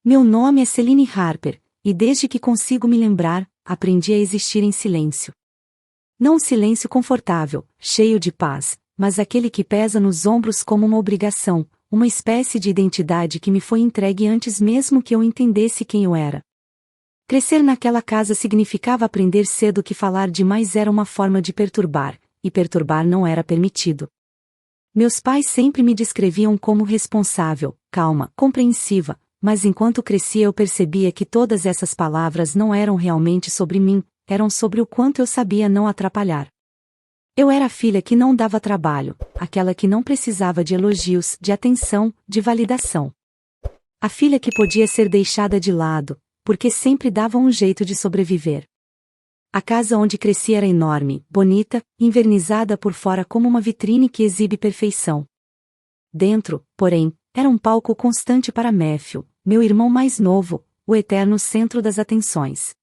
Meu nome é Celine Harper, e desde que consigo me lembrar, aprendi a existir em silêncio. Não um silêncio confortável, cheio de paz, mas aquele que pesa nos ombros como uma obrigação, uma espécie de identidade que me foi entregue antes mesmo que eu entendesse quem eu era. Crescer naquela casa significava aprender cedo que falar demais era uma forma de perturbar, e perturbar não era permitido. Meus pais sempre me descreviam como responsável, calma, compreensiva, mas enquanto crescia eu percebia que todas essas palavras não eram realmente sobre mim, eram sobre o quanto eu sabia não atrapalhar. Eu era a filha que não dava trabalho, aquela que não precisava de elogios, de atenção, de validação. A filha que podia ser deixada de lado, porque sempre dava um jeito de sobreviver. A casa onde cresci era enorme, bonita, envernizada por fora como uma vitrine que exibe perfeição. Dentro, porém, era um palco constante para Matthew, meu irmão mais novo, o eterno centro das atenções.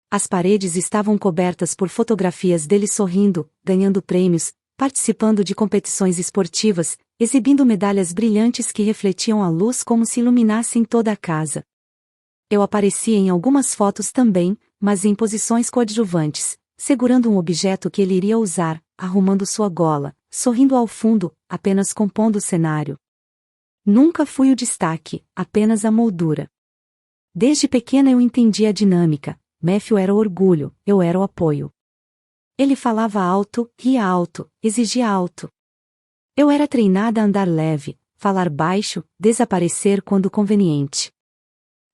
As paredes estavam cobertas por fotografias dele sorrindo, ganhando prêmios, participando de competições esportivas, exibindo medalhas brilhantes que refletiam a luz como se iluminassem toda a casa. Eu aparecia em algumas fotos também, mas em posições coadjuvantes, segurando um objeto que ele iria usar, arrumando sua gola, sorrindo ao fundo, apenas compondo o cenário. Nunca fui o destaque, apenas a moldura. Desde pequena eu entendia a dinâmica. Matthew era o orgulho, eu era o apoio. Ele falava alto, ria alto, exigia alto. Eu era treinada a andar leve, falar baixo, desaparecer quando conveniente.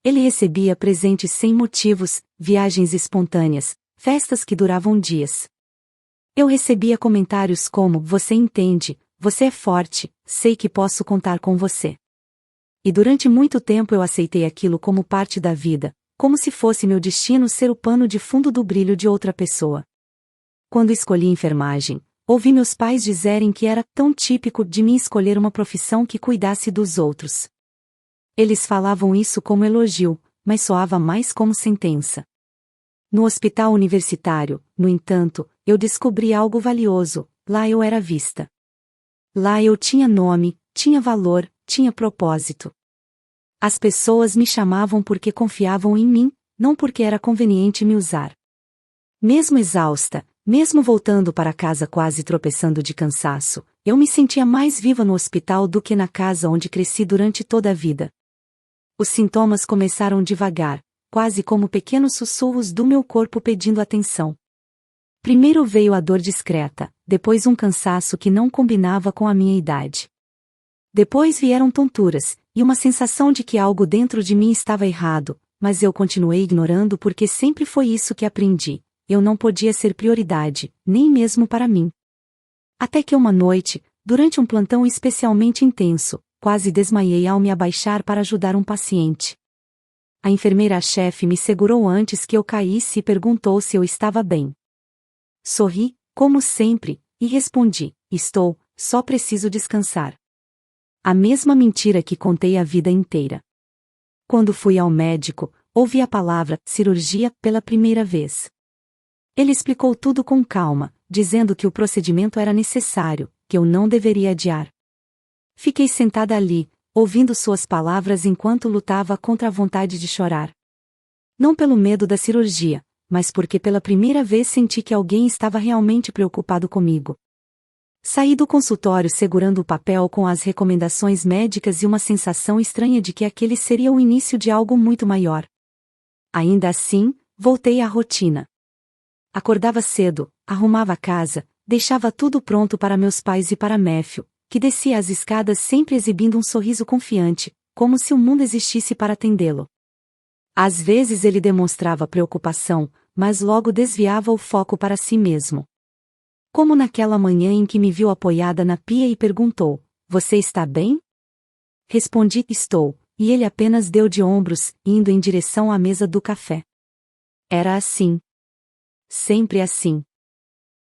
Ele recebia presentes sem motivos, viagens espontâneas, festas que duravam dias. Eu recebia comentários como: "Você entende, você é forte, sei que posso contar com você." E durante muito tempo eu aceitei aquilo como parte da vida, como se fosse meu destino ser o pano de fundo do brilho de outra pessoa. Quando escolhi enfermagem, ouvi meus pais dizerem que era tão típico de mim escolher uma profissão que cuidasse dos outros. Eles falavam isso como elogio, mas soava mais como sentença. No hospital universitário, no entanto, eu descobri algo valioso: lá eu era vista. Lá eu tinha nome, tinha valor, tinha propósito. As pessoas me chamavam porque confiavam em mim, não porque era conveniente me usar. Mesmo exausta, mesmo voltando para casa quase tropeçando de cansaço, eu me sentia mais viva no hospital do que na casa onde cresci durante toda a vida. Os sintomas começaram devagar, quase como pequenos sussurros do meu corpo pedindo atenção. Primeiro veio a dor discreta, depois um cansaço que não combinava com a minha idade. Depois vieram tonturas, e uma sensação de que algo dentro de mim estava errado, mas eu continuei ignorando porque sempre foi isso que aprendi: eu não podia ser prioridade, nem mesmo para mim. Até que uma noite, durante um plantão especialmente intenso, quase desmaiei ao me abaixar para ajudar um paciente. A enfermeira-chefe me segurou antes que eu caísse e perguntou se eu estava bem. Sorri, como sempre, e respondi: "Estou, só preciso descansar." A mesma mentira que contei a vida inteira. Quando fui ao médico, ouvi a palavra cirurgia pela primeira vez. Ele explicou tudo com calma, dizendo que o procedimento era necessário, que eu não deveria adiar. Fiquei sentada ali, ouvindo suas palavras enquanto lutava contra a vontade de chorar. Não pelo medo da cirurgia, mas porque pela primeira vez senti que alguém estava realmente preocupado comigo. Saí do consultório segurando o papel com as recomendações médicas e uma sensação estranha de que aquele seria o início de algo muito maior. Ainda assim, voltei à rotina. Acordava cedo, arrumava a casa, deixava tudo pronto para meus pais e para Matthew, que descia as escadas sempre exibindo um sorriso confiante, como se o mundo existisse para atendê-lo. Às vezes ele demonstrava preocupação, mas logo desviava o foco para si mesmo. Como naquela manhã em que me viu apoiada na pia e perguntou: "Você está bem?" Respondi: "Estou", e ele apenas deu de ombros, indo em direção à mesa do café. Era assim. Sempre assim.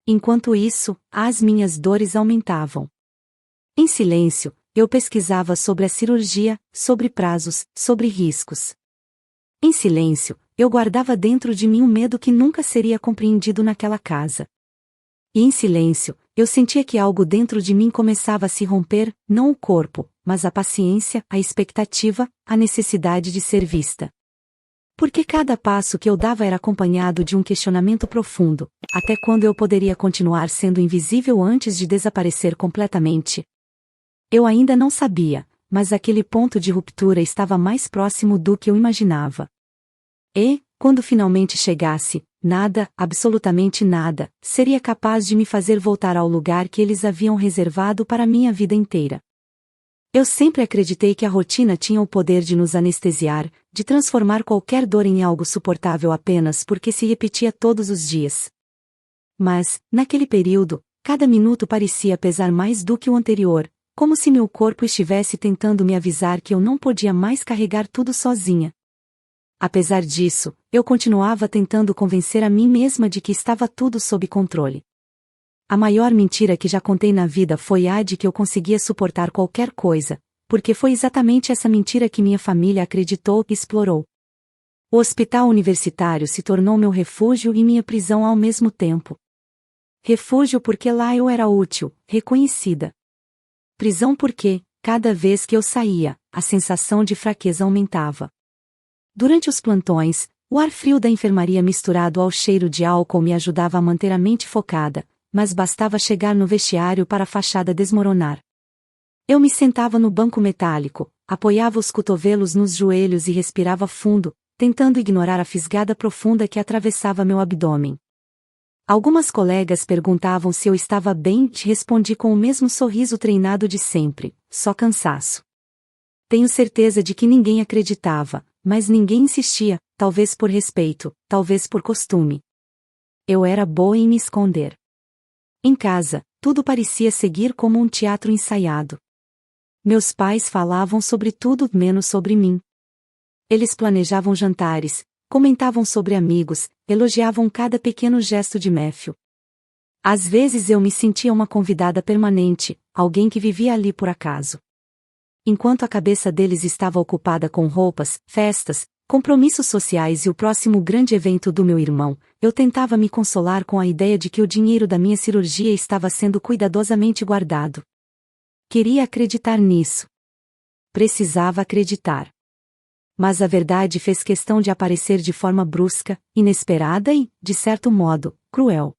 Enquanto isso, as minhas dores aumentavam. Em silêncio, eu pesquisava sobre a cirurgia, sobre prazos, sobre riscos. Em silêncio, eu guardava dentro de mim um medo que nunca seria compreendido naquela casa. E em silêncio, eu sentia que algo dentro de mim começava a se romper, não o corpo, mas a paciência, a expectativa, a necessidade de ser vista. Porque cada passo que eu dava era acompanhado de um questionamento profundo: até quando eu poderia continuar sendo invisível antes de desaparecer completamente? Eu ainda não sabia, mas aquele ponto de ruptura estava mais próximo do que eu imaginava. E, quando finalmente chegasse, nada, absolutamente nada, seria capaz de me fazer voltar ao lugar que eles haviam reservado para minha vida inteira. Eu sempre acreditei que a rotina tinha o poder de nos anestesiar, de transformar qualquer dor em algo suportável apenas porque se repetia todos os dias. Mas, naquele período, cada minuto parecia pesar mais do que o anterior, como se meu corpo estivesse tentando me avisar que eu não podia mais carregar tudo sozinha. Apesar disso, eu continuava tentando convencer a mim mesma de que estava tudo sob controle. A maior mentira que já contei na vida foi a de que eu conseguia suportar qualquer coisa, porque foi exatamente essa mentira que minha família acreditou e explorou. O hospital universitário se tornou meu refúgio e minha prisão ao mesmo tempo. Refúgio porque lá eu era útil, reconhecida. Prisão porque, cada vez que eu saía, a sensação de fraqueza aumentava. Durante os plantões, o ar frio da enfermaria misturado ao cheiro de álcool me ajudava a manter a mente focada, mas bastava chegar no vestiário para a fachada desmoronar. Eu me sentava no banco metálico, apoiava os cotovelos nos joelhos e respirava fundo, tentando ignorar a fisgada profunda que atravessava meu abdômen. Algumas colegas perguntavam se eu estava bem e respondi com o mesmo sorriso treinado de sempre: só cansaço. Tenho certeza de que ninguém acreditava, mas ninguém insistia, talvez por respeito, talvez por costume. Eu era boa em me esconder. Em casa, tudo parecia seguir como um teatro ensaiado. Meus pais falavam sobre tudo menos sobre mim. Eles planejavam jantares, comentavam sobre amigos, elogiavam cada pequeno gesto de Matthew. Às vezes eu me sentia uma convidada permanente, alguém que vivia ali por acaso. Enquanto a cabeça deles estava ocupada com roupas, festas, compromissos sociais e o próximo grande evento do meu irmão, eu tentava me consolar com a ideia de que o dinheiro da minha cirurgia estava sendo cuidadosamente guardado. Queria acreditar nisso. Precisava acreditar. Mas a verdade fez questão de aparecer de forma brusca, inesperada e, de certo modo, cruel.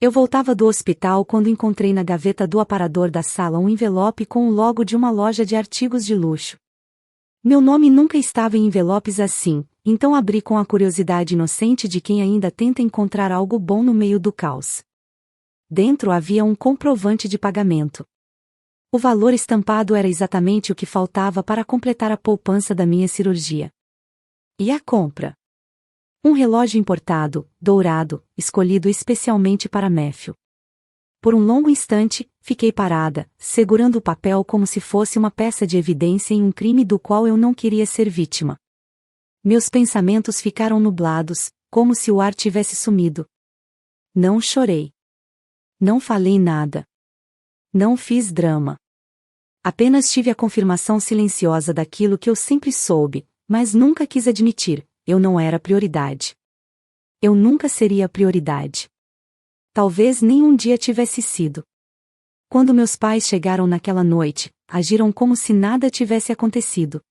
Eu voltava do hospital quando encontrei na gaveta do aparador da sala um envelope com o logo de uma loja de artigos de luxo. Meu nome nunca estava em envelopes assim, então abri com a curiosidade inocente de quem ainda tenta encontrar algo bom no meio do caos. Dentro havia um comprovante de pagamento. O valor estampado era exatamente o que faltava para completar a poupança da minha cirurgia. E a compra? Um relógio importado, dourado, escolhido especialmente para Matthew. Por um longo instante, fiquei parada, segurando o papel como se fosse uma peça de evidência em um crime do qual eu não queria ser vítima. Meus pensamentos ficaram nublados, como se o ar tivesse sumido. Não chorei. Não falei nada. Não fiz drama. Apenas tive a confirmação silenciosa daquilo que eu sempre soube, mas nunca quis admitir: eu não era prioridade. Eu nunca seria prioridade. Talvez nem um dia tivesse sido. Quando meus pais chegaram naquela noite, agiram como se nada tivesse acontecido.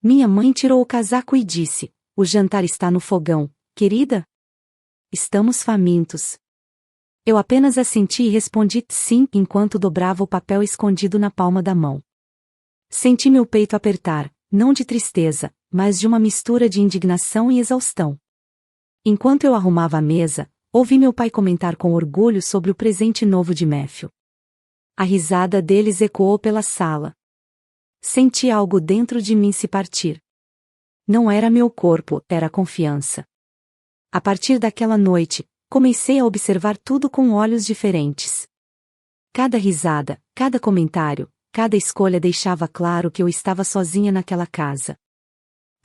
Minha mãe tirou o casaco e disse: "O jantar está no fogão, querida?" "Estamos famintos." Eu apenas assenti e respondi sim enquanto dobrava o papel escondido na palma da mão. Senti meu peito apertar, não de tristeza, mas de uma mistura de indignação e exaustão. Enquanto eu arrumava a mesa, ouvi meu pai comentar com orgulho sobre o presente novo de Matthew. A risada deles ecoou pela sala. Senti algo dentro de mim se partir. Não era meu corpo, era a confiança. A partir daquela noite, comecei a observar tudo com olhos diferentes. Cada risada, cada comentário, cada escolha deixava claro que eu estava sozinha naquela casa.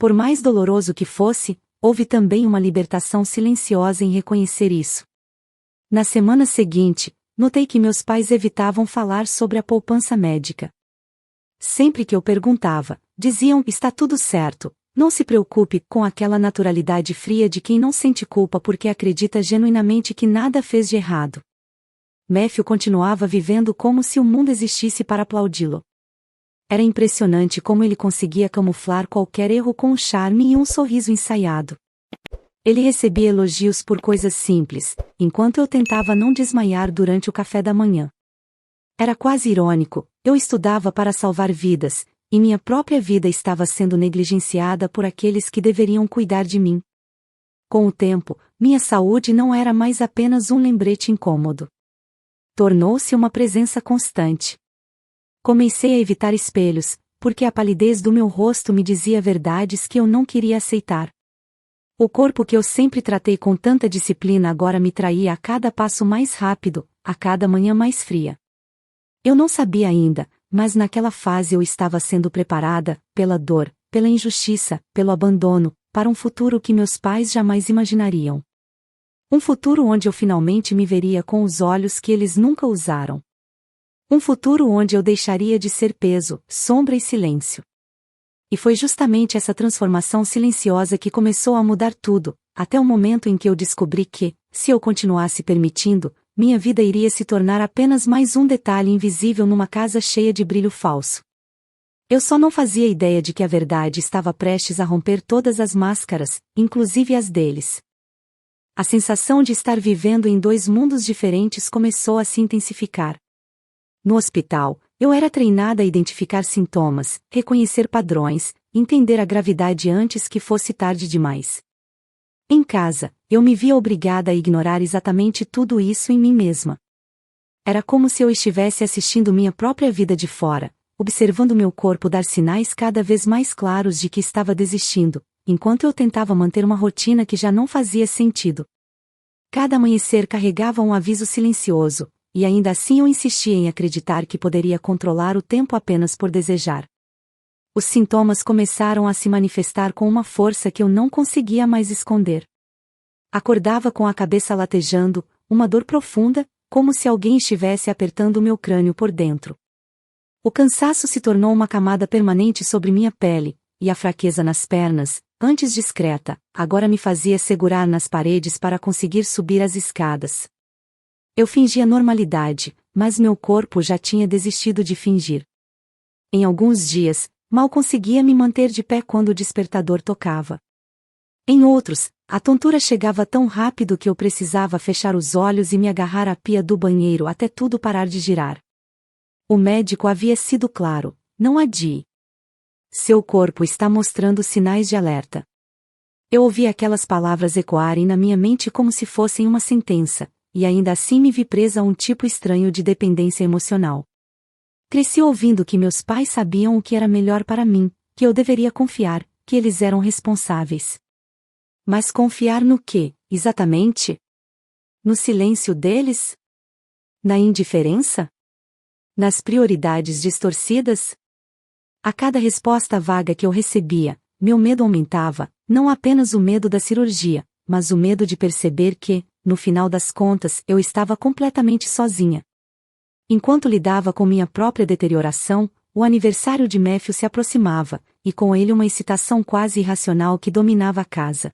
Por mais doloroso que fosse, houve também uma libertação silenciosa em reconhecer isso. Na semana seguinte, notei que meus pais evitavam falar sobre a poupança médica. Sempre que eu perguntava, diziam: "Está tudo certo, não se preocupe", com aquela naturalidade fria de quem não sente culpa porque acredita genuinamente que nada fez de errado. Matthew continuava vivendo como se o mundo existisse para aplaudi-lo. Era impressionante como ele conseguia camuflar qualquer erro com um charme e um sorriso ensaiado. Ele recebia elogios por coisas simples, enquanto eu tentava não desmaiar durante o café da manhã. Era quase irônico, eu estudava para salvar vidas, e minha própria vida estava sendo negligenciada por aqueles que deveriam cuidar de mim. Com o tempo, minha saúde não era mais apenas um lembrete incômodo. Tornou-se uma presença constante. Comecei a evitar espelhos, porque a palidez do meu rosto me dizia verdades que eu não queria aceitar. O corpo que eu sempre tratei com tanta disciplina agora me traía a cada passo mais rápido, a cada manhã mais fria. Eu não sabia ainda, mas naquela fase eu estava sendo preparada, pela dor, pela injustiça, pelo abandono, para um futuro que meus pais jamais imaginariam. Um futuro onde eu finalmente me veria com os olhos que eles nunca usaram. Um futuro onde eu deixaria de ser peso, sombra e silêncio. E foi justamente essa transformação silenciosa que começou a mudar tudo, até o momento em que eu descobri que, se eu continuasse permitindo, minha vida iria se tornar apenas mais um detalhe invisível numa casa cheia de brilho falso. Eu só não fazia ideia de que a verdade estava prestes a romper todas as máscaras, inclusive as deles. A sensação de estar vivendo em dois mundos diferentes começou a se intensificar. No hospital, eu era treinada a identificar sintomas, reconhecer padrões, entender a gravidade antes que fosse tarde demais. Em casa, eu me via obrigada a ignorar exatamente tudo isso em mim mesma. Era como se eu estivesse assistindo minha própria vida de fora, observando meu corpo dar sinais cada vez mais claros de que estava desistindo, enquanto eu tentava manter uma rotina que já não fazia sentido. Cada amanhecer carregava um aviso silencioso, e ainda assim eu insistia em acreditar que poderia controlar o tempo apenas por desejar. Os sintomas começaram a se manifestar com uma força que eu não conseguia mais esconder. Acordava com a cabeça latejando, uma dor profunda, como se alguém estivesse apertando o meu crânio por dentro. O cansaço se tornou uma camada permanente sobre minha pele, e a fraqueza nas pernas, antes discreta, agora me fazia segurar nas paredes para conseguir subir as escadas. Eu fingia normalidade, mas meu corpo já tinha desistido de fingir. Em alguns dias, mal conseguia me manter de pé quando o despertador tocava. Em outros, a tontura chegava tão rápido que eu precisava fechar os olhos e me agarrar à pia do banheiro até tudo parar de girar. O médico havia sido claro: não adie. Seu corpo está mostrando sinais de alerta. Eu ouvi aquelas palavras ecoarem na minha mente como se fossem uma sentença, e ainda assim me vi presa a um tipo estranho de dependência emocional. Cresci ouvindo que meus pais sabiam o que era melhor para mim, que eu deveria confiar, que eles eram responsáveis. Mas confiar no quê, exatamente? No silêncio deles? Na indiferença? Nas prioridades distorcidas? A cada resposta vaga que eu recebia, meu medo aumentava, não apenas o medo da cirurgia, mas o medo de perceber que, no final das contas, eu estava completamente sozinha. Enquanto lidava com minha própria deterioração, o aniversário de Matthew se aproximava, e com ele uma excitação quase irracional que dominava a casa.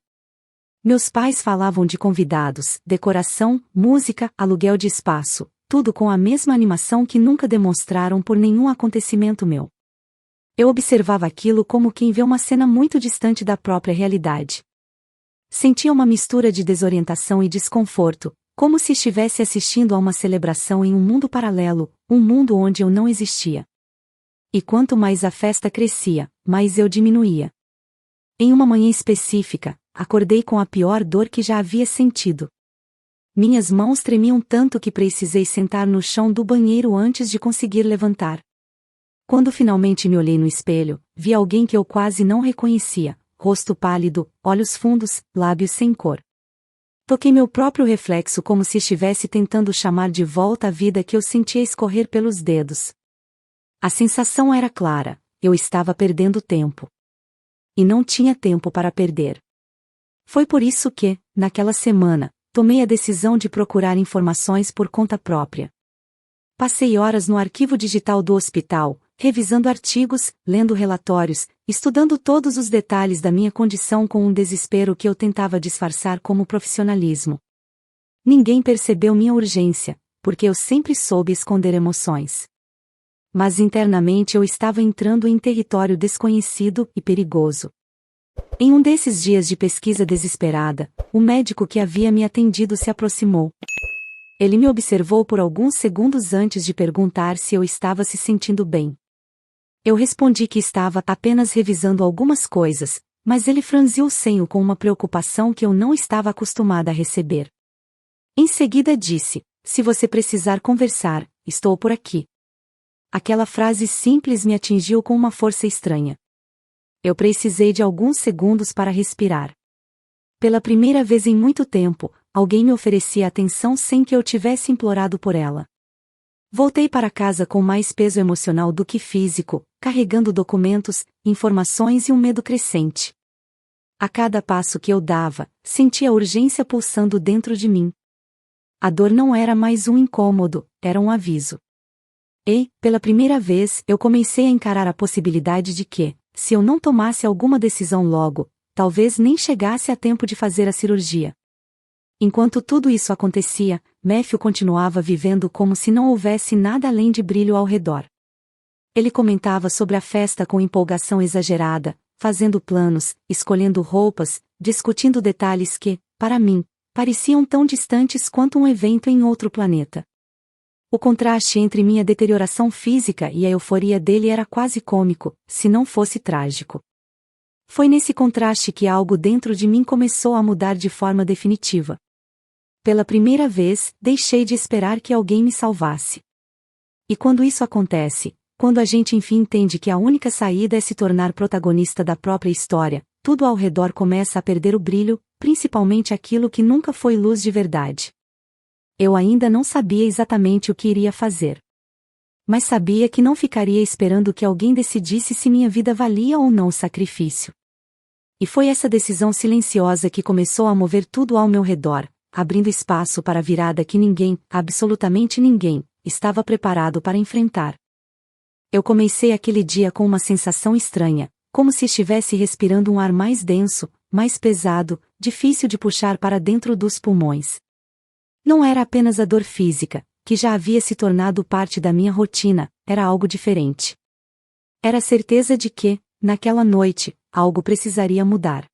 Meus pais falavam de convidados, decoração, música, aluguel de espaço, tudo com a mesma animação que nunca demonstraram por nenhum acontecimento meu. Eu observava aquilo como quem vê uma cena muito distante da própria realidade. Sentia uma mistura de desorientação e desconforto, como se estivesse assistindo a uma celebração em um mundo paralelo, um mundo onde eu não existia. E quanto mais a festa crescia, mais eu diminuía. Em uma manhã específica, acordei com a pior dor que já havia sentido. Minhas mãos tremiam tanto que precisei sentar no chão do banheiro antes de conseguir levantar. Quando finalmente me olhei no espelho, vi alguém que eu quase não reconhecia, rosto pálido, olhos fundos, lábios sem cor. Toquei meu próprio reflexo como se estivesse tentando chamar de volta a vida que eu sentia escorrer pelos dedos. A sensação era clara: eu estava perdendo tempo. E não tinha tempo para perder. Foi por isso que, naquela semana, tomei a decisão de procurar informações por conta própria. Passei horas no arquivo digital do hospital, revisando artigos, lendo relatórios, estudando todos os detalhes da minha condição com um desespero que eu tentava disfarçar como profissionalismo. Ninguém percebeu minha urgência, porque eu sempre soube esconder emoções. Mas internamente eu estava entrando em território desconhecido e perigoso. Em um desses dias de pesquisa desesperada, o médico que havia me atendido se aproximou. Ele me observou por alguns segundos antes de perguntar se eu estava se sentindo bem. Eu respondi que estava apenas revisando algumas coisas, mas ele franziu o senho com uma preocupação que eu não estava acostumada a receber. Em seguida disse: "Se você precisar conversar, estou por aqui." Aquela frase simples me atingiu com uma força estranha. Eu precisei de alguns segundos para respirar. Pela primeira vez em muito tempo, alguém me oferecia atenção sem que eu tivesse implorado por ela. Voltei para casa com mais peso emocional do que físico, carregando documentos, informações e um medo crescente. A cada passo que eu dava, sentia a urgência pulsando dentro de mim. A dor não era mais um incômodo, era um aviso. E, pela primeira vez, eu comecei a encarar a possibilidade de que, se eu não tomasse alguma decisão logo, talvez nem chegasse a tempo de fazer a cirurgia. Enquanto tudo isso acontecia, Matthew continuava vivendo como se não houvesse nada além de brilho ao redor. Ele comentava sobre a festa com empolgação exagerada, fazendo planos, escolhendo roupas, discutindo detalhes que, para mim, pareciam tão distantes quanto um evento em outro planeta. O contraste entre minha deterioração física e a euforia dele era quase cômico, se não fosse trágico. Foi nesse contraste que algo dentro de mim começou a mudar de forma definitiva. Pela primeira vez, deixei de esperar que alguém me salvasse. E quando isso acontece, quando a gente enfim entende que a única saída é se tornar protagonista da própria história, tudo ao redor começa a perder o brilho, principalmente aquilo que nunca foi luz de verdade. Eu ainda não sabia exatamente o que iria fazer. Mas sabia que não ficaria esperando que alguém decidisse se minha vida valia ou não o sacrifício. E foi essa decisão silenciosa que começou a mover tudo ao meu redor, abrindo espaço para a virada que ninguém, absolutamente ninguém, estava preparado para enfrentar. Eu comecei aquele dia com uma sensação estranha, como se estivesse respirando um ar mais denso, mais pesado, difícil de puxar para dentro dos pulmões. Não era apenas a dor física, que já havia se tornado parte da minha rotina, era algo diferente. Era a certeza de que, naquela noite, algo precisaria mudar.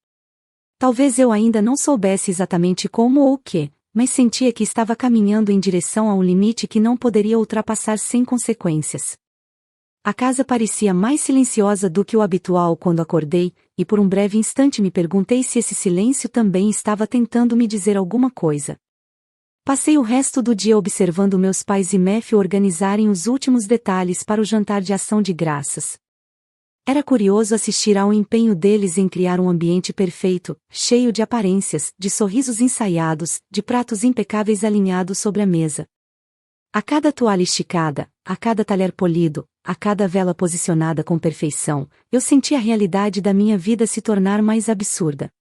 Talvez eu ainda não soubesse exatamente como ou o que, mas sentia que estava caminhando em direção a um limite que não poderia ultrapassar sem consequências. A casa parecia mais silenciosa do que o habitual quando acordei, e por um breve instante me perguntei se esse silêncio também estava tentando me dizer alguma coisa. Passei o resto do dia observando meus pais e Matthew organizarem os últimos detalhes para o jantar de ação de graças. Era curioso assistir ao empenho deles em criar um ambiente perfeito, cheio de aparências, de sorrisos ensaiados, de pratos impecáveis alinhados sobre a mesa. A cada toalha esticada, a cada talher polido, a cada vela posicionada com perfeição, eu senti a realidade da minha vida se tornar mais absurda.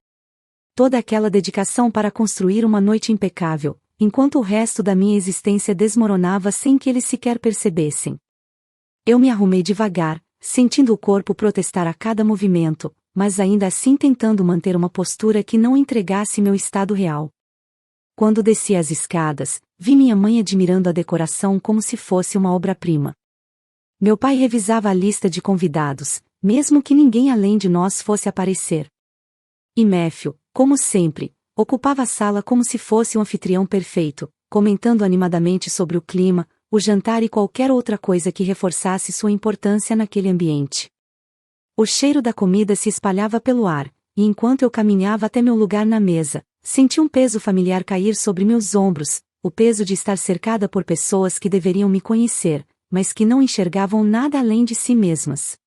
Toda aquela dedicação para construir uma noite impecável, enquanto o resto da minha existência desmoronava sem que eles sequer percebessem. Eu me arrumei devagar, sentindo o corpo protestar a cada movimento, mas ainda assim tentando manter uma postura que não entregasse meu estado real. Quando desci as escadas, vi minha mãe admirando a decoração como se fosse uma obra-prima. Meu pai revisava a lista de convidados, mesmo que ninguém além de nós fosse aparecer. E Matthew, como sempre, ocupava a sala como se fosse um anfitrião perfeito, comentando animadamente sobre o clima, o jantar e qualquer outra coisa que reforçasse sua importância naquele ambiente. O cheiro da comida se espalhava pelo ar, e enquanto eu caminhava até meu lugar na mesa, senti um peso familiar cair sobre meus ombros, o peso de estar cercada por pessoas que deveriam me conhecer, mas que não enxergavam nada além de si mesmas.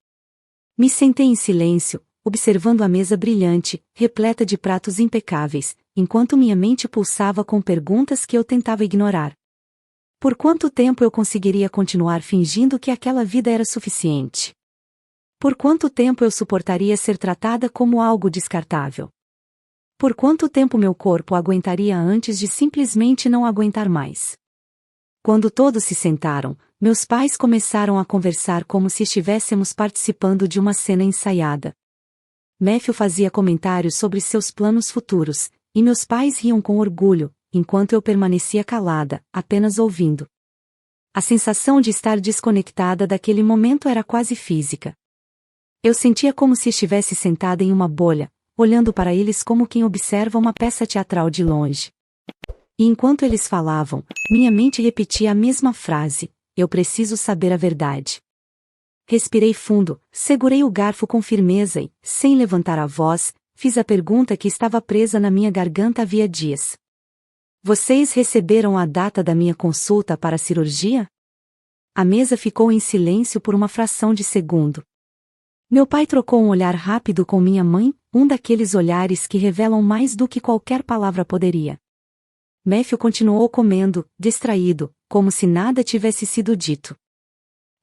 Me sentei em silêncio, observando a mesa brilhante, repleta de pratos impecáveis, enquanto minha mente pulsava com perguntas que eu tentava ignorar. Por quanto tempo eu conseguiria continuar fingindo que aquela vida era suficiente? Por quanto tempo eu suportaria ser tratada como algo descartável? Por quanto tempo meu corpo aguentaria antes de simplesmente não aguentar mais? Quando todos se sentaram, meus pais começaram a conversar como se estivéssemos participando de uma cena ensaiada. Matthew fazia comentários sobre seus planos futuros, e meus pais riam com orgulho, enquanto eu permanecia calada, apenas ouvindo. A sensação de estar desconectada daquele momento era quase física. Eu sentia como se estivesse sentada em uma bolha, olhando para eles como quem observa uma peça teatral de longe. E enquanto eles falavam, minha mente repetia a mesma frase: eu preciso saber a verdade. Respirei fundo, segurei o garfo com firmeza e, sem levantar a voz, fiz a pergunta que estava presa na minha garganta havia dias. Vocês receberam a data da minha consulta para a cirurgia? A mesa ficou em silêncio por uma fração de segundo. Meu pai trocou um olhar rápido com minha mãe, um daqueles olhares que revelam mais do que qualquer palavra poderia. Matthew continuou comendo, distraído, como se nada tivesse sido dito.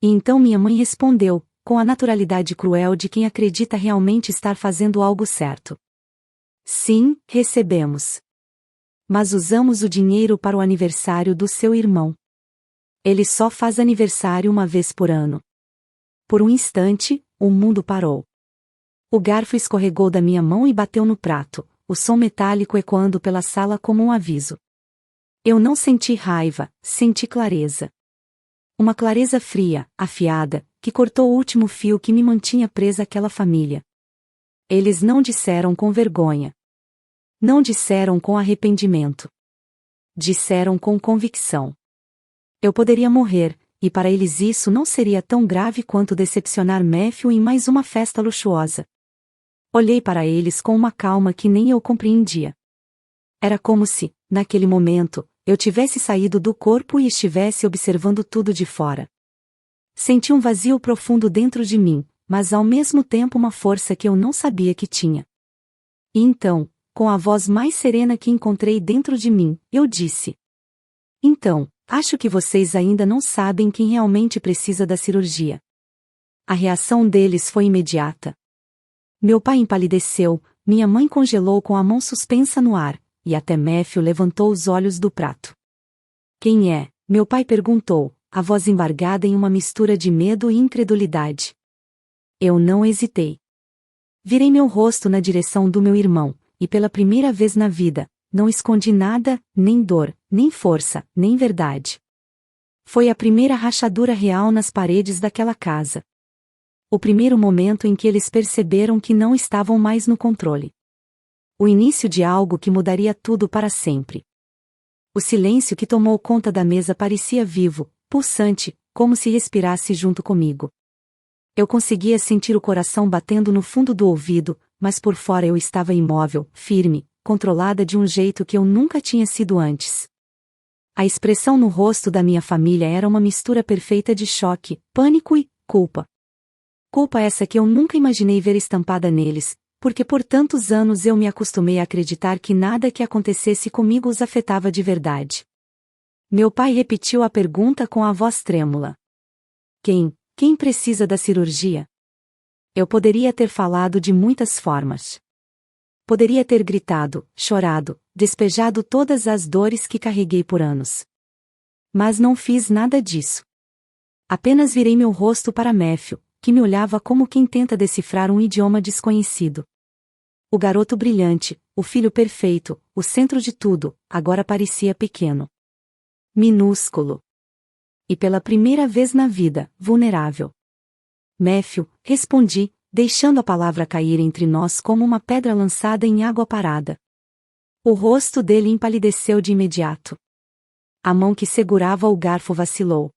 E então minha mãe respondeu, com a naturalidade cruel de quem acredita realmente estar fazendo algo certo. Sim, recebemos. Mas usamos o dinheiro para o aniversário do seu irmão. Ele só faz aniversário uma vez por ano. Por um instante, o mundo parou. O garfo escorregou da minha mão e bateu no prato, o som metálico ecoando pela sala como um aviso. Eu não senti raiva, senti clareza. Uma clareza fria, afiada, que cortou o último fio que me mantinha presa àquela família. Eles não disseram com vergonha. Não disseram com arrependimento. Disseram com convicção. Eu poderia morrer, e para eles isso não seria tão grave quanto decepcionar Matthew em mais uma festa luxuosa. Olhei para eles com uma calma que nem eu compreendia. Era como se, naquele momento, eu tivesse saído do corpo e estivesse observando tudo de fora. Senti um vazio profundo dentro de mim, mas ao mesmo tempo uma força que eu não sabia que tinha. E então, com a voz mais serena que encontrei dentro de mim, eu disse: Então, acho que vocês ainda não sabem quem realmente precisa da cirurgia. A reação deles foi imediata. Meu pai empalideceu, minha mãe congelou com a mão suspensa no ar, e até Matthew levantou os olhos do prato. Quem é? Meu pai perguntou, a voz embargada em uma mistura de medo e incredulidade. Eu não hesitei. Virei meu rosto na direção do meu irmão, e pela primeira vez na vida, não escondi nada, nem dor, nem força, nem verdade. Foi a primeira rachadura real nas paredes daquela casa. O primeiro momento em que eles perceberam que não estavam mais no controle. O início de algo que mudaria tudo para sempre. O silêncio que tomou conta da mesa parecia vivo, pulsante, como se respirasse junto comigo. Eu conseguia sentir o coração batendo no fundo do ouvido, mas por fora eu estava imóvel, firme, controlada de um jeito que eu nunca tinha sido antes. A expressão no rosto da minha família era uma mistura perfeita de choque, pânico e culpa. Culpa essa que eu nunca imaginei ver estampada neles, porque por tantos anos eu me acostumei a acreditar que nada que acontecesse comigo os afetava de verdade. Meu pai repetiu a pergunta com a voz trêmula. Quem precisa da cirurgia? Eu poderia ter falado de muitas formas. Poderia ter gritado, chorado, despejado todas as dores que carreguei por anos. Mas não fiz nada disso. Apenas virei meu rosto para Matthew, que me olhava como quem tenta decifrar um idioma desconhecido. O garoto brilhante, o filho perfeito, o centro de tudo, agora parecia pequeno. Minúsculo. E pela primeira vez na vida, vulnerável. Matthew, respondi, deixando a palavra cair entre nós como uma pedra lançada em água parada. O rosto dele empalideceu de imediato. A mão que segurava o garfo vacilou.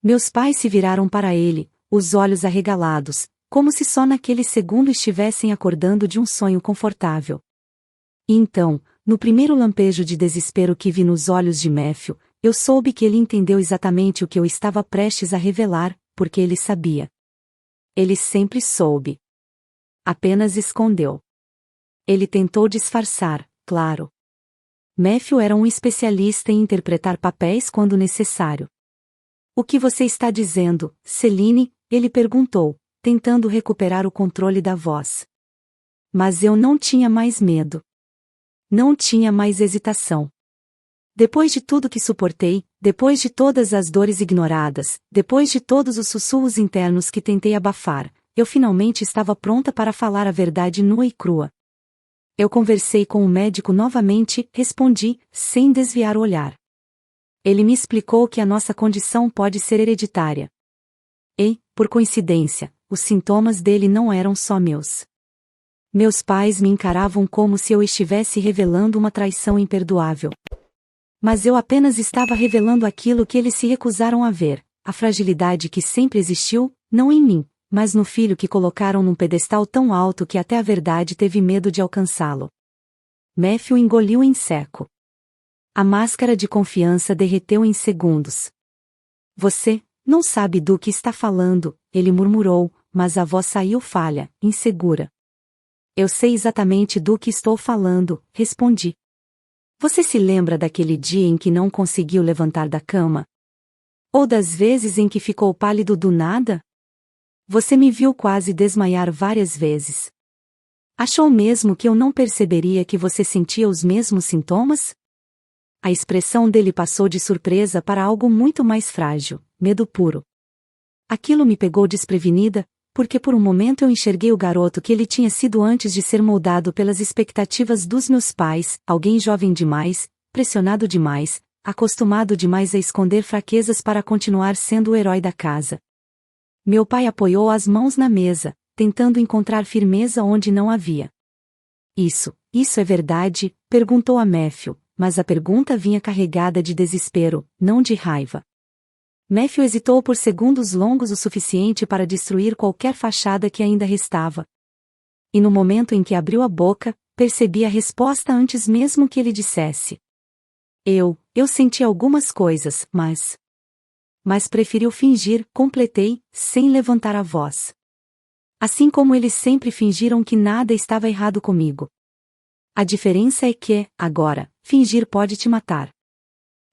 Meus pais se viraram para ele, os olhos arregalados, como se só naquele segundo estivessem acordando de um sonho confortável. E então, no primeiro lampejo de desespero que vi nos olhos de Matthew, eu soube que ele entendeu exatamente o que eu estava prestes a revelar, porque ele sabia. Ele sempre soube. Apenas escondeu. Ele tentou disfarçar, claro. Matthew era um especialista em interpretar papéis quando necessário. O que você está dizendo, Celine? Ele perguntou, tentando recuperar o controle da voz. Mas eu não tinha mais medo. Não tinha mais hesitação. Depois de tudo que suportei, depois de todas as dores ignoradas, depois de todos os sussurros internos que tentei abafar, eu finalmente estava pronta para falar a verdade nua e crua. Eu conversei com o médico novamente, respondi, sem desviar o olhar. Ele me explicou que a nossa condição pode ser hereditária. E, por coincidência, os sintomas dele não eram só meus. Meus pais me encaravam como se eu estivesse revelando uma traição imperdoável. Mas eu apenas estava revelando aquilo que eles se recusaram a ver, a fragilidade que sempre existiu, não em mim, mas no filho que colocaram num pedestal tão alto que até a verdade teve medo de alcançá-lo. Matthew engoliu em seco. A máscara de confiança derreteu em segundos. Você não sabe do que está falando, ele murmurou, mas a voz saiu falha, insegura. Eu sei exatamente do que estou falando, respondi. Você se lembra daquele dia em que não conseguiu levantar da cama? Ou das vezes em que ficou pálido do nada? Você me viu quase desmaiar várias vezes. Achou mesmo que eu não perceberia que você sentia os mesmos sintomas? A expressão dele passou de surpresa para algo muito mais frágil, medo puro. Aquilo me pegou desprevenida, porque por um momento eu enxerguei o garoto que ele tinha sido antes de ser moldado pelas expectativas dos meus pais, alguém jovem demais, pressionado demais, acostumado demais a esconder fraquezas para continuar sendo o herói da casa. Meu pai apoiou as mãos na mesa, tentando encontrar firmeza onde não havia. Isso é verdade? Perguntou a Matthew, mas a pergunta vinha carregada de desespero, não de raiva. Matthew hesitou por segundos longos o suficiente para destruir qualquer fachada que ainda restava. E no momento em que abriu a boca, percebi a resposta antes mesmo que ele dissesse. Eu senti algumas coisas, mas preferiu fingir, completei, sem levantar a voz. Assim como eles sempre fingiram que nada estava errado comigo. A diferença é que, agora, fingir pode te matar.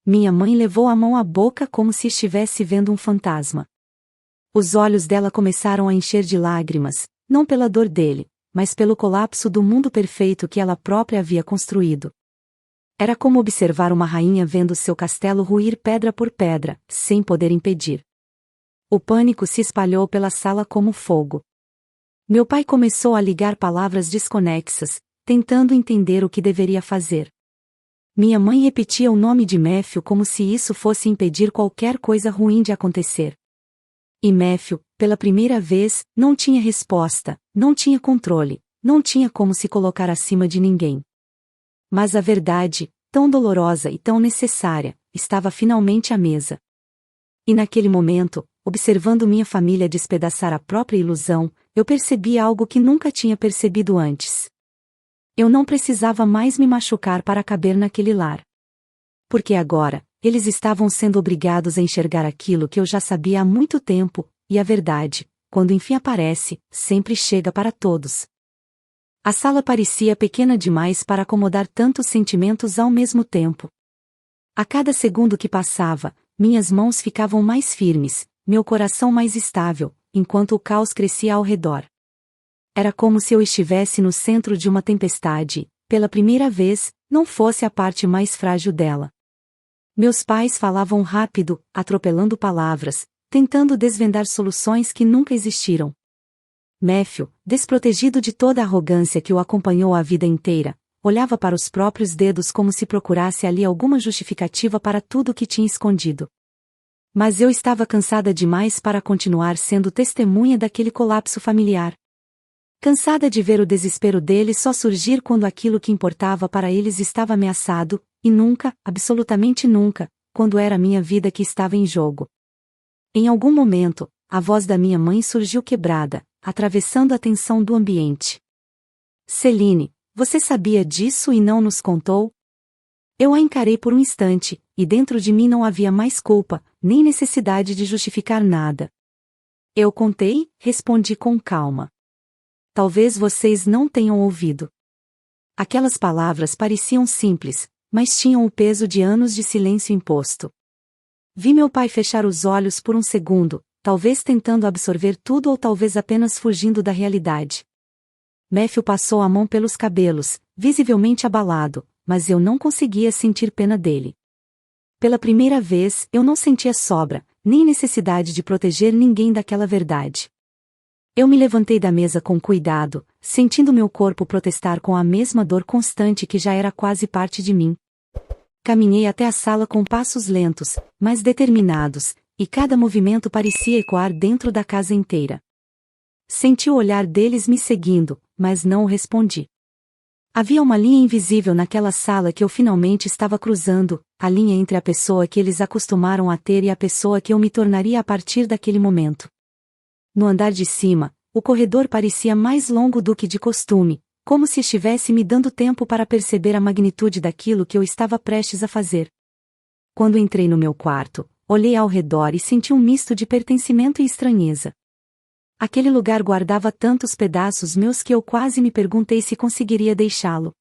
Minha mãe levou a mão à boca como se estivesse vendo um fantasma. Os olhos dela começaram a encher de lágrimas, não pela dor dele, mas pelo colapso do mundo perfeito que ela própria havia construído. Era como observar uma rainha vendo seu castelo ruir pedra por pedra, sem poder impedir. O pânico se espalhou pela sala como fogo. Meu pai começou a ligar palavras desconexas, tentando entender o que deveria fazer. Minha mãe repetia o nome de Matthew como se isso fosse impedir qualquer coisa ruim de acontecer. E Matthew, pela primeira vez, não tinha resposta, não tinha controle, não tinha como se colocar acima de ninguém. Mas a verdade, tão dolorosa e tão necessária, estava finalmente à mesa. E naquele momento, observando minha família despedaçar a própria ilusão, eu percebi algo que nunca tinha percebido antes. Eu não precisava mais me machucar para caber naquele lar. Porque agora, eles estavam sendo obrigados a enxergar aquilo que eu já sabia há muito tempo, e a verdade, quando enfim aparece, sempre chega para todos. A sala parecia pequena demais para acomodar tantos sentimentos ao mesmo tempo. A cada segundo que passava, minhas mãos ficavam mais firmes, meu coração mais estável, enquanto o caos crescia ao redor. Era como se eu estivesse no centro de uma tempestade, pela primeira vez, não fosse a parte mais frágil dela. Meus pais falavam rápido, atropelando palavras, tentando desvendar soluções que nunca existiram. Matthew, desprotegido de toda a arrogância que o acompanhou a vida inteira, olhava para os próprios dedos como se procurasse ali alguma justificativa para tudo o que tinha escondido. Mas eu estava cansada demais para continuar sendo testemunha daquele colapso familiar. Cansada de ver o desespero deles só surgir quando aquilo que importava para eles estava ameaçado, e nunca, absolutamente nunca, quando era minha vida que estava em jogo. Em algum momento, a voz da minha mãe surgiu quebrada, atravessando a tensão do ambiente. Celine, você sabia disso e não nos contou? Eu a encarei por um instante, e dentro de mim não havia mais culpa, nem necessidade de justificar nada. Eu contei, respondi com calma. Talvez vocês não tenham ouvido. Aquelas palavras pareciam simples, mas tinham o peso de anos de silêncio imposto. Vi meu pai fechar os olhos por um segundo, talvez tentando absorver tudo ou talvez apenas fugindo da realidade. Matthew passou a mão pelos cabelos, visivelmente abalado, mas eu não conseguia sentir pena dele. Pela primeira vez, eu não sentia sobra, nem necessidade de proteger ninguém daquela verdade. Eu me levantei da mesa com cuidado, sentindo meu corpo protestar com a mesma dor constante que já era quase parte de mim. Caminhei até a sala com passos lentos, mas determinados, e cada movimento parecia ecoar dentro da casa inteira. Senti o olhar deles me seguindo, mas não respondi. Havia uma linha invisível naquela sala que eu finalmente estava cruzando, a linha entre a pessoa que eles acostumaram a ter e a pessoa que eu me tornaria a partir daquele momento. No andar de cima, o corredor parecia mais longo do que de costume, como se estivesse me dando tempo para perceber a magnitude daquilo que eu estava prestes a fazer. Quando entrei no meu quarto, olhei ao redor e senti um misto de pertencimento e estranheza. Aquele lugar guardava tantos pedaços meus que eu quase me perguntei se conseguiria deixá-lo.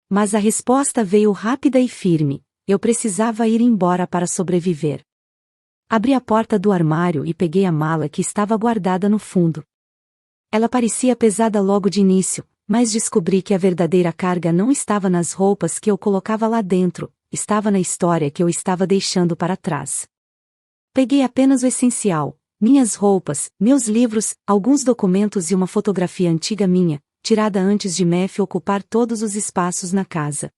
Mas a resposta veio rápida e firme: eu precisava ir embora para sobreviver. Abri a porta do armário e peguei a mala que estava guardada no fundo. Ela parecia pesada logo de início, mas descobri que a verdadeira carga não estava nas roupas que eu colocava lá dentro, estava na história que eu estava deixando para trás. Peguei apenas o essencial: minhas roupas, meus livros, alguns documentos e uma fotografia antiga minha, tirada antes de Matthew ocupar todos os espaços na casa.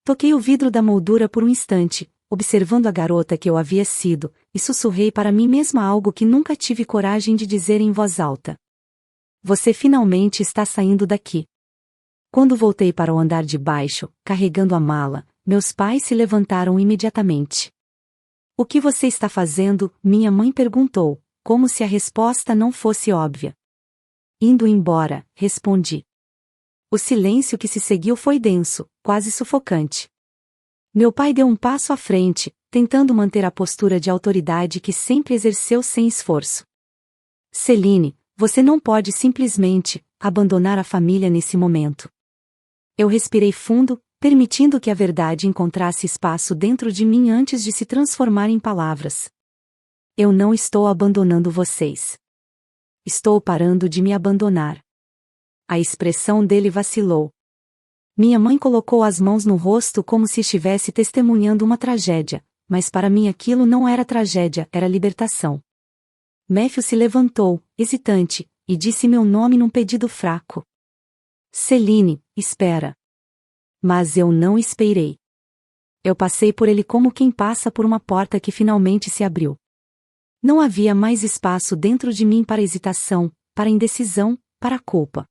Toquei o vidro da moldura por um instante, observando a garota que eu havia sido, e sussurrei para mim mesma algo que nunca tive coragem de dizer em voz alta. Você finalmente está saindo daqui. Quando voltei para o andar de baixo, carregando a mala, meus pais se levantaram imediatamente. O que você está fazendo? Minha mãe perguntou, como se a resposta não fosse óbvia. Indo embora, respondi. O silêncio que se seguiu foi denso, quase sufocante. Meu pai deu um passo à frente, tentando manter a postura de autoridade que sempre exerceu sem esforço. Celine, você não pode simplesmente abandonar a família nesse momento. Eu respirei fundo, permitindo que a verdade encontrasse espaço dentro de mim antes de se transformar em palavras. Eu não estou abandonando vocês. Estou parando de me abandonar. A expressão dele vacilou. Minha mãe colocou as mãos no rosto como se estivesse testemunhando uma tragédia, mas para mim aquilo não era tragédia, era libertação. Matthew se levantou, hesitante, e disse meu nome num pedido fraco. Celine, espera. Mas eu não esperei. Eu passei por ele como quem passa por uma porta que finalmente se abriu. Não havia mais espaço dentro de mim para hesitação, para indecisão, para culpa.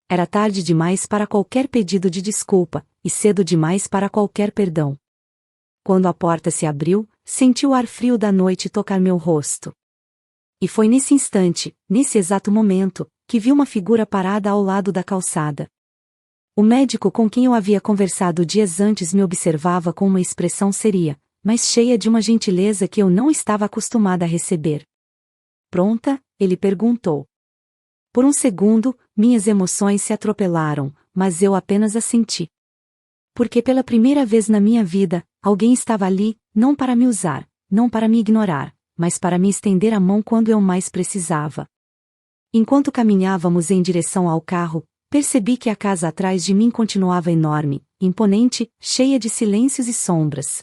Era tarde demais para qualquer pedido de desculpa, e cedo demais para qualquer perdão. Quando a porta se abriu, senti o ar frio da noite tocar meu rosto. E foi nesse instante, nesse exato momento, que vi uma figura parada ao lado da calçada. O médico com quem eu havia conversado dias antes me observava com uma expressão seria, mas cheia de uma gentileza que eu não estava acostumada a receber. Pronta? Ele perguntou. Por um segundo, minhas emoções se atropelaram, mas eu apenas assenti. Porque pela primeira vez na minha vida, alguém estava ali, não para me usar, não para me ignorar, mas para me estender a mão quando eu mais precisava. Enquanto caminhávamos em direção ao carro, percebi que a casa atrás de mim continuava enorme, imponente, cheia de silêncios e sombras.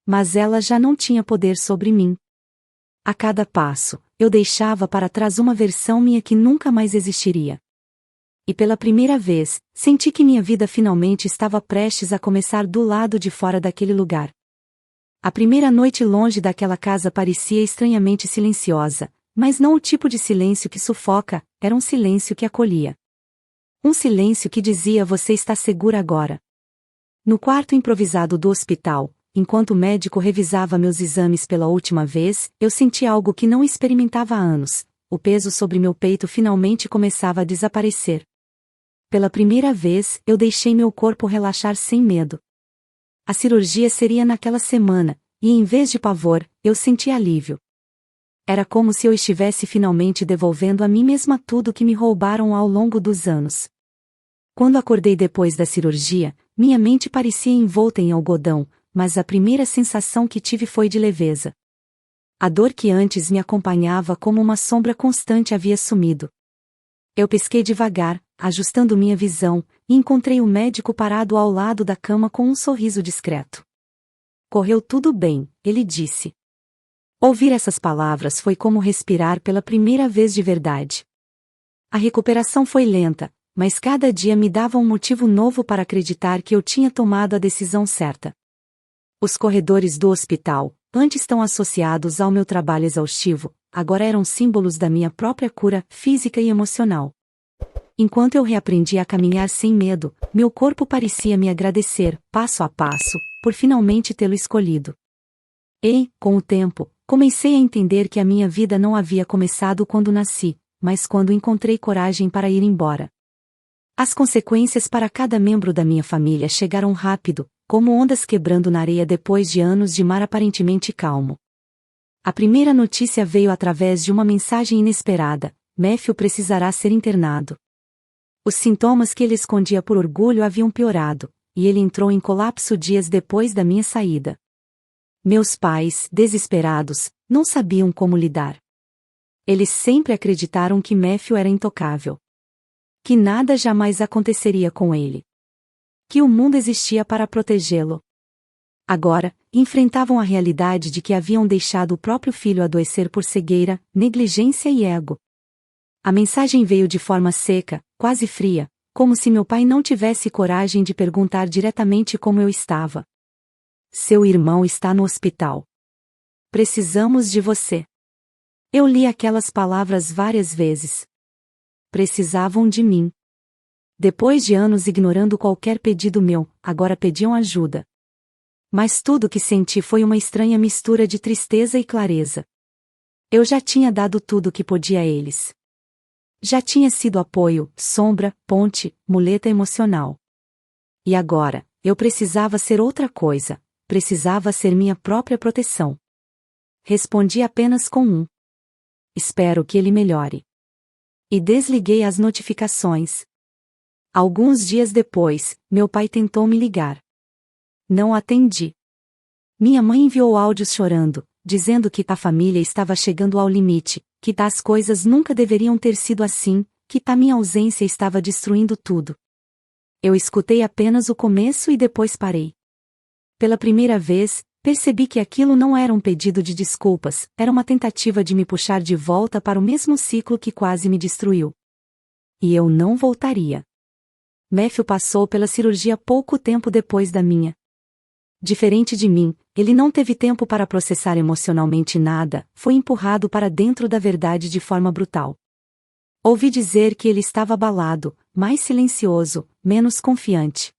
Mas ela já não tinha poder sobre mim. A cada passo, eu deixava para trás uma versão minha que nunca mais existiria. E pela primeira vez, senti que minha vida finalmente estava prestes a começar do lado de fora daquele lugar. A primeira noite longe daquela casa parecia estranhamente silenciosa, mas não o tipo de silêncio que sufoca, era um silêncio que acolhia. Um silêncio que dizia: você está segura agora. No quarto improvisado do hospital, enquanto o médico revisava meus exames pela última vez, eu senti algo que não experimentava há anos. O peso sobre meu peito finalmente começava a desaparecer. Pela primeira vez, eu deixei meu corpo relaxar sem medo. A cirurgia seria naquela semana, e em vez de pavor, eu senti alívio. Era como se eu estivesse finalmente devolvendo a mim mesma tudo que me roubaram ao longo dos anos. Quando acordei depois da cirurgia, minha mente parecia envolta em algodão, mas a primeira sensação que tive foi de leveza. A dor que antes me acompanhava como uma sombra constante havia sumido. Eu pisquei devagar, ajustando minha visão, e encontrei o médico parado ao lado da cama com um sorriso discreto. Correu tudo bem, ele disse. Ouvir essas palavras foi como respirar pela primeira vez de verdade. A recuperação foi lenta, mas cada dia me dava um motivo novo para acreditar que eu tinha tomado a decisão certa. Os corredores do hospital, antes tão associados ao meu trabalho exaustivo, agora eram símbolos da minha própria cura física e emocional. Enquanto eu reaprendi a caminhar sem medo, meu corpo parecia me agradecer, passo a passo, por finalmente tê-lo escolhido. E, com o tempo, comecei a entender que a minha vida não havia começado quando nasci, mas quando encontrei coragem para ir embora. As consequências para cada membro da minha família chegaram rápido, como ondas quebrando na areia depois de anos de mar aparentemente calmo. A primeira notícia veio através de uma mensagem inesperada: Matthew precisará ser internado. Os sintomas que ele escondia por orgulho haviam piorado, e ele entrou em colapso dias depois da minha saída. Meus pais, desesperados, não sabiam como lidar. Eles sempre acreditaram que Matthew era intocável. Que nada jamais aconteceria com ele. Que o mundo existia para protegê-lo. Agora, enfrentavam a realidade de que haviam deixado o próprio filho adoecer por cegueira, negligência e ego. A mensagem veio de forma seca, quase fria, como se meu pai não tivesse coragem de perguntar diretamente como eu estava. Seu irmão está no hospital. Precisamos de você. Eu li aquelas palavras várias vezes. Precisavam de mim. Depois de anos ignorando qualquer pedido meu, agora pediam ajuda. Mas tudo que senti foi uma estranha mistura de tristeza e clareza. Eu já tinha dado tudo o que podia a eles. Já tinha sido apoio, sombra, ponte, muleta emocional. E agora, eu precisava ser outra coisa, precisava ser minha própria proteção. Respondi apenas com um: espero que ele melhore. E desliguei as notificações. Alguns dias depois, meu pai tentou me ligar. Não atendi. Minha mãe enviou áudios chorando, dizendo que a família estava chegando ao limite, que as coisas nunca deveriam ter sido assim, que a minha ausência estava destruindo tudo. Eu escutei apenas o começo e depois parei. Pela primeira vez, percebi que aquilo não era um pedido de desculpas, era uma tentativa de me puxar de volta para o mesmo ciclo que quase me destruiu. E eu não voltaria. Matthew passou pela cirurgia pouco tempo depois da minha. Diferente de mim, ele não teve tempo para processar emocionalmente nada, foi empurrado para dentro da verdade de forma brutal. Ouvi dizer que ele estava abalado, mais silencioso, menos confiante.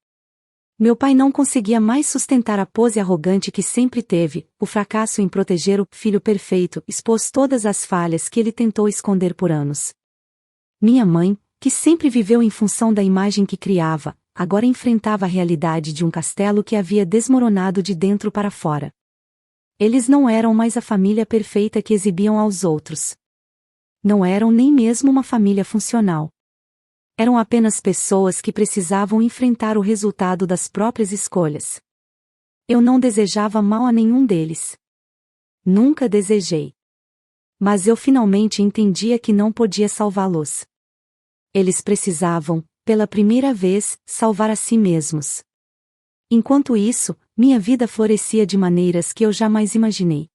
Meu pai não conseguia mais sustentar a pose arrogante que sempre teve, o fracasso em proteger o filho perfeito expôs todas as falhas que ele tentou esconder por anos. Minha mãe, que sempre viveu em função da imagem que criava, agora enfrentava a realidade de um castelo que havia desmoronado de dentro para fora. Eles não eram mais a família perfeita que exibiam aos outros. Não eram nem mesmo uma família funcional. Eram apenas pessoas que precisavam enfrentar o resultado das próprias escolhas. Eu não desejava mal a nenhum deles. Nunca desejei. Mas eu finalmente entendia que não podia salvá-los. Eles precisavam, pela primeira vez, salvar a si mesmos. Enquanto isso, minha vida florescia de maneiras que eu jamais imaginei.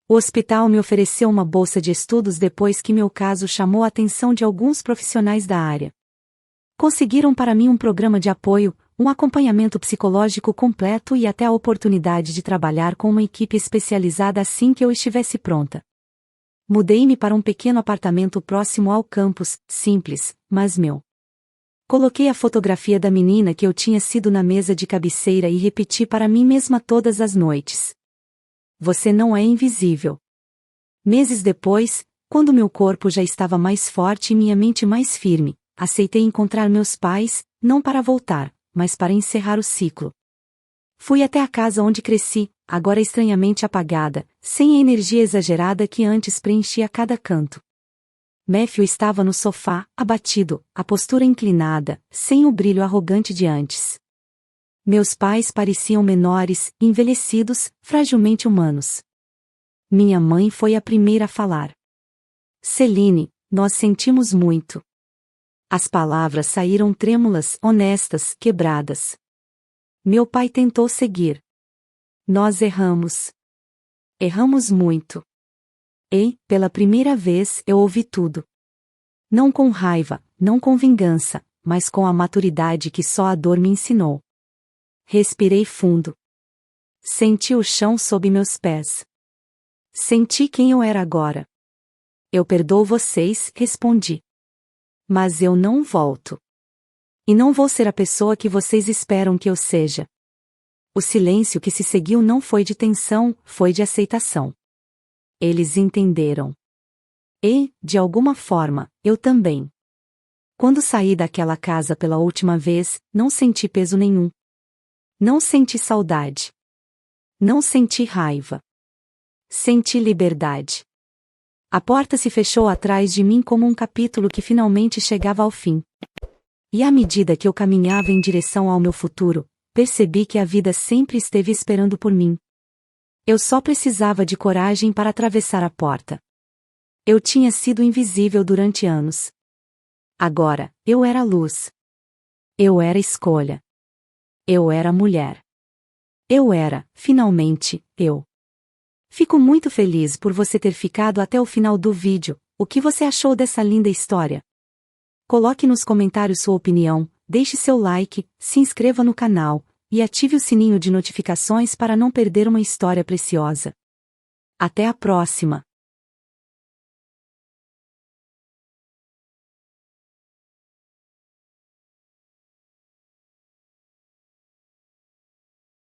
O hospital me ofereceu uma bolsa de estudos depois que meu caso chamou a atenção de alguns profissionais da área. Conseguiram para mim um programa de apoio, um acompanhamento psicológico completo e até a oportunidade de trabalhar com uma equipe especializada assim que eu estivesse pronta. Mudei-me para um pequeno apartamento próximo ao campus, simples, mas meu. Coloquei a fotografia da menina que eu tinha sido na mesa de cabeceira e repeti para mim mesma todas as noites. Você não é invisível. Meses depois, quando meu corpo já estava mais forte e minha mente mais firme, aceitei encontrar meus pais, não para voltar, mas para encerrar o ciclo. Fui até a casa onde cresci, agora estranhamente apagada, sem a energia exagerada que antes preenchia cada canto. Matthew estava no sofá, abatido, a postura inclinada, sem o brilho arrogante de antes. Meus pais pareciam menores, envelhecidos, fragilmente humanos. Minha mãe foi a primeira a falar. Celine, nós sentimos muito. As palavras saíram trêmulas, honestas, quebradas. Meu pai tentou seguir. Nós erramos. Erramos muito. E, pela primeira vez, eu ouvi tudo. Não com raiva, não com vingança, mas com a maturidade que só a dor me ensinou. Respirei fundo. Senti o chão sob meus pés. Senti quem eu era agora. Eu perdoo vocês, respondi. Mas eu não volto. E não vou ser a pessoa que vocês esperam que eu seja. O silêncio que se seguiu não foi de tensão, foi de aceitação. Eles entenderam. E, de alguma forma, eu também. Quando saí daquela casa pela última vez, não senti peso nenhum. Não senti saudade. Não senti raiva. Senti liberdade. A porta se fechou atrás de mim como um capítulo que finalmente chegava ao fim. E à medida que eu caminhava em direção ao meu futuro, percebi que a vida sempre esteve esperando por mim. Eu só precisava de coragem para atravessar a porta. Eu tinha sido invisível durante anos. Agora, eu era luz. Eu era escolha. Eu era mulher. Eu era, finalmente, eu. Fico muito feliz por você ter ficado até o final do vídeo. O que você achou dessa linda história? Coloque nos comentários sua opinião, deixe seu like, se inscreva no canal e ative o sininho de notificações para não perder uma história preciosa. Até a próxima!